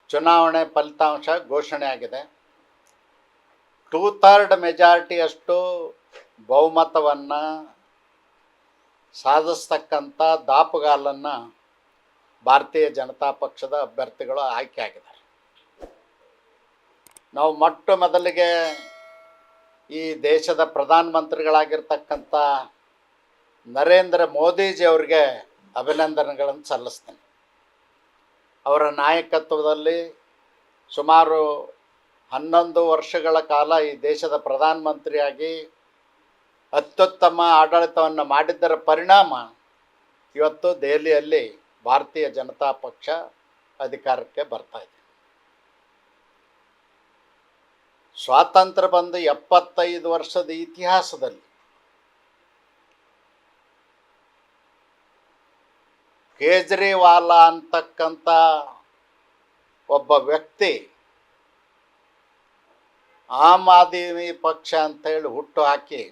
ಚುನಾವಣೆ ಫಲಿತಾಂಶ ಘೋಷಣೆ ಆಗಿದೆ. 2/3 ಮೆಜಾರಿಟಿಯಷ್ಟು ಬಹುಮತವನ್ನು ಸಾಧಿಸ್ತಕ್ಕಂಥ ದಾಪುಗಾಲನ್ನು ಭಾರತೀಯ ಜನತಾ ಪಕ್ಷದ ಅಭ್ಯರ್ಥಿಗಳು ಆಯ್ಕೆ ಆಗಿದ್ದಾರೆ. ನಾವು ಮೊಟ್ಟ ಮೊದಲಿಗೆ ಈ ದೇಶದ ಪ್ರಧಾನಮಂತ್ರಿಗಳಾಗಿರ್ತಕ್ಕಂಥ ನರೇಂದ್ರ ಮೋದಿಜಿಯವರಿಗೆ ಅಭಿನಂದನೆಗಳನ್ನು ಸಲ್ಲಿಸ್ತೇನೆ. ಅವರ ನಾಯಕತ್ವದಲ್ಲಿ ಸುಮಾರು 11 ವರ್ಷಗಳ ಕಾಲ ಈ ದೇಶದ ಪ್ರಧಾನಮಂತ್ರಿಯಾಗಿ ಅತ್ಯುತ್ತಮ ಆಡಳಿತವನ್ನು ಮಾಡಿದ್ದರ ಪರಿಣಾಮ ಇವತ್ತು ದೆಹಲಿಯಲ್ಲಿ ಭಾರತೀಯ ಜನತಾ ಪಕ್ಷ ಅಧಿಕಾರಕ್ಕೆ ಬರ್ತಾ ಇದೆ. ಸ್ವಾತಂತ್ರ್ಯ ಬಂದು 75 ವರ್ಷದ ಇತಿಹಾಸದಲ್ಲಿ ಕೇಜ್ರಿವಾಲ ಅಂತಕ್ಕಂಥ ಒಬ್ಬ ವ್ಯಕ್ತಿ ಆಮ್ ಆದ್ಮಿ ಪಕ್ಷ ಅಂತೇಳಿ ಹುಟ್ಟು ಹಾಕಿ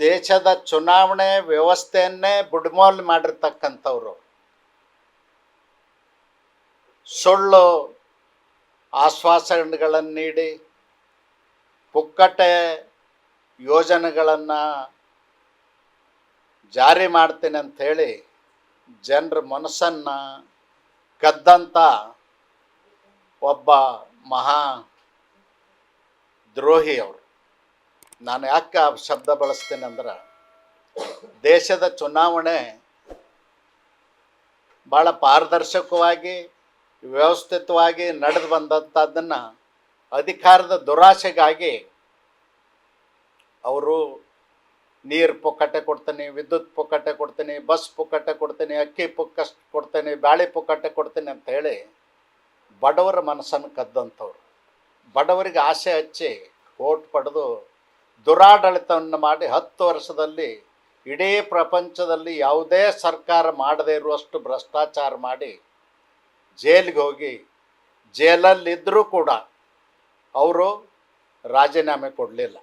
ದೇಶದ ಚುನಾವಣೆ ವ್ಯವಸ್ಥೆಯನ್ನೇ ಬುಡ್ಮೋಲ್ ಮಾಡಿರ್ತಕ್ಕಂಥವ್ರು, ಸುಳ್ಳು ಆಶ್ವಾಸನೆಗಳನ್ನು ನೀಡಿ ಪುಕ್ಕಟೆ ಯೋಜನೆಗಳನ್ನು ಜಾರಿ ಮಾಡ್ತೀನಿ ಅಂಥೇಳಿ ಜನರ ಮನಸ್ಸನ್ನು ಕದ್ದಂಥ ಒಬ್ಬ ಮಹಾ ದ್ರೋಹಿ ಅವರು. ನಾನು ಯಾಕೆ ಆ ಶಬ್ದ ಬಳಸ್ತೀನಿ ಅಂದ್ರೆ, ದೇಶದ ಚುನಾವಣೆ ಭಾಳ ಪಾರದರ್ಶಕವಾಗಿ ವ್ಯವಸ್ಥಿತವಾಗಿ ನಡೆದು ಬಂದಂಥದ್ದನ್ನು ಅಧಿಕಾರದ ದುರಾಸೆಗಾಗಿ ಅವರು ನೀರು ಪುಕ್ಕಟೆ ಕೊಡ್ತೀನಿ, ವಿದ್ಯುತ್ ಪುಕ್ಕಟೆ ಕೊಡ್ತೀನಿ, ಬಸ್ ಪುಕ್ಕಟೆ ಕೊಡ್ತೀನಿ, ಅಕ್ಕಿ ಕೊಡ್ತೀನಿ, ಬ್ಯಾಳೆ ಪುಕ್ಕಟೆ ಕೊಡ್ತೀನಿ ಅಂತ ಹೇಳಿ ಬಡವರ ಮನಸ್ಸನ್ನು ಕದ್ದಂಥವ್ರು. ಬಡವರಿಗೆ ಆಸೆ ಹಚ್ಚಿ ಓಟ್ ಪಡೆದು ದುರಾಡಳಿತವನ್ನು ಮಾಡಿ 10 ವರ್ಷದಲ್ಲಿ ಇಡೀ ಪ್ರಪಂಚದಲ್ಲಿ ಯಾವುದೇ ಸರ್ಕಾರ ಮಾಡದೇ ಇರುವಷ್ಟು ಭ್ರಷ್ಟಾಚಾರ ಮಾಡಿ ಜೈಲಿಗೆ ಹೋಗಿ ಜೈಲಲ್ಲಿದ್ದರೂ ಕೂಡ ಅವರು ರಾಜೀನಾಮೆ ಕೊಡಲಿಲ್ಲ.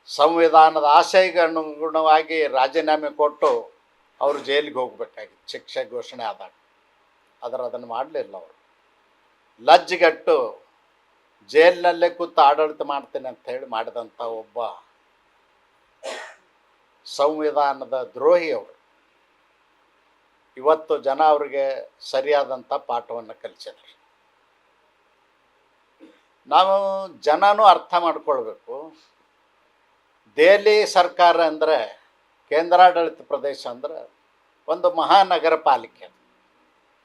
ಸಂವಿಧಾನದ ಆಶಯಕ್ಕೆ ಅನುಗುಣವಾಗಿ ರಾಜೀನಾಮೆ ಕೊಟ್ಟು ಅವರು ಜೈಲಿಗೆ ಹೋಗಬೇಕಾಗಿತ್ತು ಶಿಕ್ಷೆ ಘೋಷಣೆ ಆದಾಗ. ಅದನ್ನು ಮಾಡಲಿಲ್ಲ. ಅವರು ಲಜ್ಜೆಗಟ್ಟು ಜೈಲಿನಲ್ಲೇ ಕೂತು ಆಡಳಿತ ಮಾಡ್ತೇನೆ ಅಂತ ಹೇಳಿ ಮಾಡಿದಂಥ ಒಬ್ಬ ಸಂವಿಧಾನದ ದ್ರೋಹಿ ಅವರು. ಇವತ್ತು ಜನ ಅವರಿಗೆ ಸರಿಯಾದಂಥ ಪಾಠವನ್ನು ಕಲಿಸಿದ್ದಾರೆ. ನಾವು ಜನನೂ ಅರ್ಥ ಮಾಡ್ಕೊಳ್ಬೇಕು. ದೆಹಲಿ ಸರ್ಕಾರ ಅಂದರೆ, ಕೇಂದ್ರಾಡಳಿತ ಪ್ರದೇಶ ಅಂದರೆ ಒಂದು ಮಹಾನಗರ ಪಾಲಿಕೆ.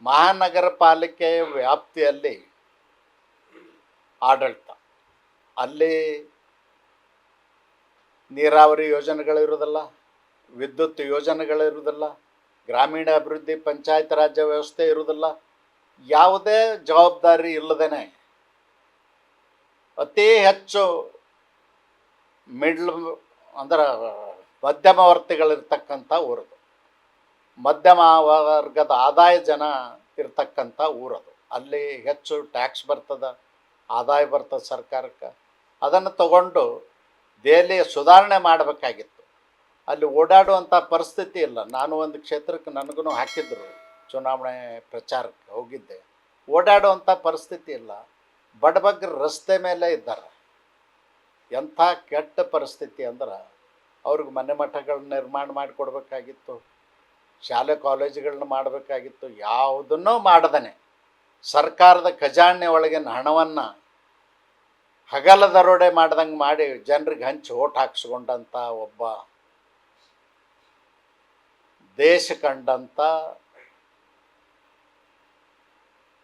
ಮಹಾನಗರ ಪಾಲಿಕೆಯ ವ್ಯಾಪ್ತಿಯಲ್ಲಿ ಆಡಳಿತ. ಅಲ್ಲಿ ನೀರಾವರಿ ಯೋಜನೆಗಳಿರುವುದಿಲ್ಲ, ವಿದ್ಯುತ್ ಯೋಜನೆಗಳಿರುವುದಿಲ್ಲ, ಗ್ರಾಮೀಣ ಅಭಿವೃದ್ಧಿ ಪಂಚಾಯತ್ ರಾಜ್ಯ ವ್ಯವಸ್ಥೆ ಇರುವುದಿಲ್ಲ. ಯಾವುದೇ ಜವಾಬ್ದಾರಿ ಇಲ್ಲದೇ ಅತಿ ಹೆಚ್ಚು ಅಂದ್ರೆ ಮಧ್ಯಮ ವರ್ತಿಗಳಿರ್ತಕ್ಕಂಥ ಊರದು, ಮಧ್ಯಮ ವರ್ಗದ ಆದಾಯ ಜನ ಇರ್ತಕ್ಕಂಥ ಊರದು. ಅಲ್ಲಿ ಹೆಚ್ಚು ಟ್ಯಾಕ್ಸ್ ಬರ್ತದೆ, ಆದಾಯ ಬರ್ತದೆ ಸರ್ಕಾರಕ್ಕೆ. ಅದನ್ನು ತಗೊಂಡು ದೆಹಲಿ ಸುಧಾರಣೆ ಮಾಡಬೇಕಾಗಿತ್ತು. ಅಲ್ಲಿ ಓಡಾಡುವಂಥ ಪರಿಸ್ಥಿತಿ ಇಲ್ಲ. ನಾನು ಒಂದು ಕ್ಷೇತ್ರಕ್ಕೆ ನನಗೂ ಹಾಕಿದ್ರು, ಚುನಾವಣೆ ಪ್ರಚಾರಕ್ಕೆ ಹೋಗಿದ್ದೆ. ಓಡಾಡುವಂಥ ಪರಿಸ್ಥಿತಿ ಇಲ್ಲ. ಬಡಬಗ್ಗರು ರಸ್ತೆ ಮೇಲೆ ಇದ್ದಾರೆ. ಎಂಥ ಕೆಟ್ಟ ಪರಿಸ್ಥಿತಿ ಅಂದ್ರೆ, ಅವ್ರಿಗೆ ಮನೆ ಮಠಗಳನ್ನ ನಿರ್ಮಾಣ ಮಾಡಿಕೊಡ್ಬೇಕಾಗಿತ್ತು, ಶಾಲೆ ಕಾಲೇಜುಗಳನ್ನ ಮಾಡಬೇಕಾಗಿತ್ತು. ಯಾವುದನ್ನೂ ಮಾಡದೇ ಸರ್ಕಾರದ ಖಜಾನೆ ಒಳಗಿನ ಹಣವನ್ನು ಹಗಲ ದರೋಡೆ ಮಾಡ್ದಂಗೆ ಮಾಡಿ ಜನರಿಗೆ ಹಂಚಿ ಓಟ್ ಹಾಕ್ಸ್ಕೊಂಡಂಥ ಒಬ್ಬ ದೇಶ ಕಂಡಂಥ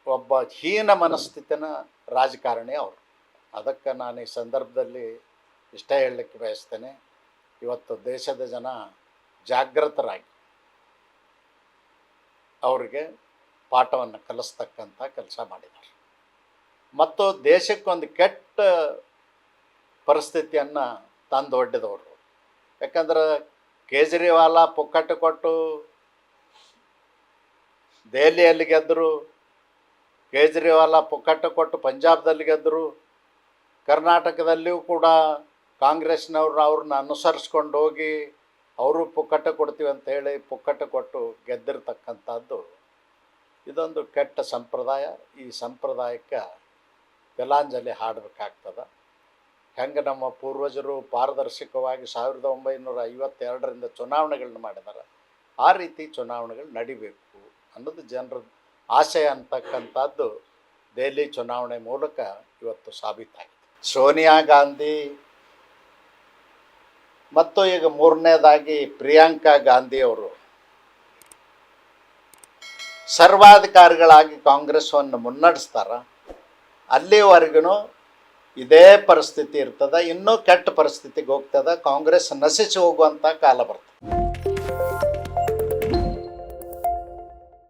ಒಬ್ಬ ಹೀನ ಮನಸ್ಥಿತಿನ ರಾಜಕಾರಣಿ ಅವರು. ಅದಕ್ಕೆ ನಾನು ಈ ಸಂದರ್ಭದಲ್ಲಿ ಇಷ್ಟ ಹೇಳಲಿಕ್ಕೆ ಬಯಸ್ತೇನೆ, ಇವತ್ತು ದೇಶದ ಜನ ಜಾಗೃತರಾಗಿ ಅವರಿಗೆ ಪಾಠವನ್ನು ಕಲಿಸ್ತಕ್ಕಂಥ ಕೆಲಸ ಮಾಡಿದ್ದಾರೆ. ಮತ್ತು ದೇಶಕ್ಕೊಂದು ಕೆಟ್ಟ ಪರಿಸ್ಥಿತಿಯನ್ನು ತಂದು ಒಡ್ಡಿದವರು. ಯಾಕಂದ್ರೆ ಕೇಜ್ರಿವಾಲ ಪುಕ್ಕಟೆ ಕೊಟ್ಟು ದೆಹಲಿಯಲ್ಲಿ ಗೆದ್ದರು, ಕೇಜ್ರಿವಾಲ ಪುಕ್ಕಟೆ ಕೊಟ್ಟು ಪಂಜಾಬ್ದಲ್ಲಿ ಗೆದ್ದರು, ಕರ್ನಾಟಕದಲ್ಲಿಯೂ ಕೂಡ ಕಾಂಗ್ರೆಸ್ನವ್ರು ಅವ್ರನ್ನ ಅನುಸರಿಸ್ಕೊಂಡು ಹೋಗಿ ಅವರು ಪುಕ್ಕಟೆ ಕೊಡ್ತೀವಿ ಅಂತ ಹೇಳಿ ಪುಕ್ಕಟೆ ಕೊಟ್ಟು ಗೆದ್ದಿರ್ತಕ್ಕಂಥದ್ದು ಇದೊಂದು ಕೆಟ್ಟ ಸಂಪ್ರದಾಯ. ಈ ಸಂಪ್ರದಾಯಕ್ಕೆ ತಿಲಾಂಜಲಿ ಹಾಡಬೇಕಾಗ್ತದೆ. ಹೆಂಗೆ ನಮ್ಮ ಪೂರ್ವಜರು ಪಾರದರ್ಶಕವಾಗಿ 1952ರಿಂದ ಚುನಾವಣೆಗಳನ್ನ ಮಾಡಿದ್ದಾರೆ, ಆ ರೀತಿ ಚುನಾವಣೆಗಳು ನಡಿಬೇಕು ಅನ್ನೋದು ಜನರ ಆಶಯ ಅಂತಕ್ಕಂಥದ್ದು ದೆಹಲಿ ಚುನಾವಣೆ ಮೂಲಕ ಇವತ್ತು ಸಾಬೀತಾಗಿದೆ. ಸೋನಿಯಾ ಗಾಂಧಿ ಮತ್ತು ಈಗ ಮೂರನೇದಾಗಿ ಪ್ರಿಯಾಂಕಾ ಗಾಂಧಿಯವರು ಸರ್ವಾಧಿಕಾರಿಗಳಾಗಿ ಕಾಂಗ್ರೆಸ್ಸನ್ನು ಮುನ್ನಡೆಸ್ತಾರೆ. ಅಲ್ಲಿವರೆಗೂ ಇದೇ ಪರಿಸ್ಥಿತಿ ಇರ್ತದೆ. ಇನ್ನೂ ಕೆಟ್ಟ ಪರಿಸ್ಥಿತಿಗೆ ಹೋಗ್ತದೆ. ಕಾಂಗ್ರೆಸ್ ನಶಿಸಿ ಹೋಗುವಂಥ ಕಾಲ ಬರ್ತದೆ.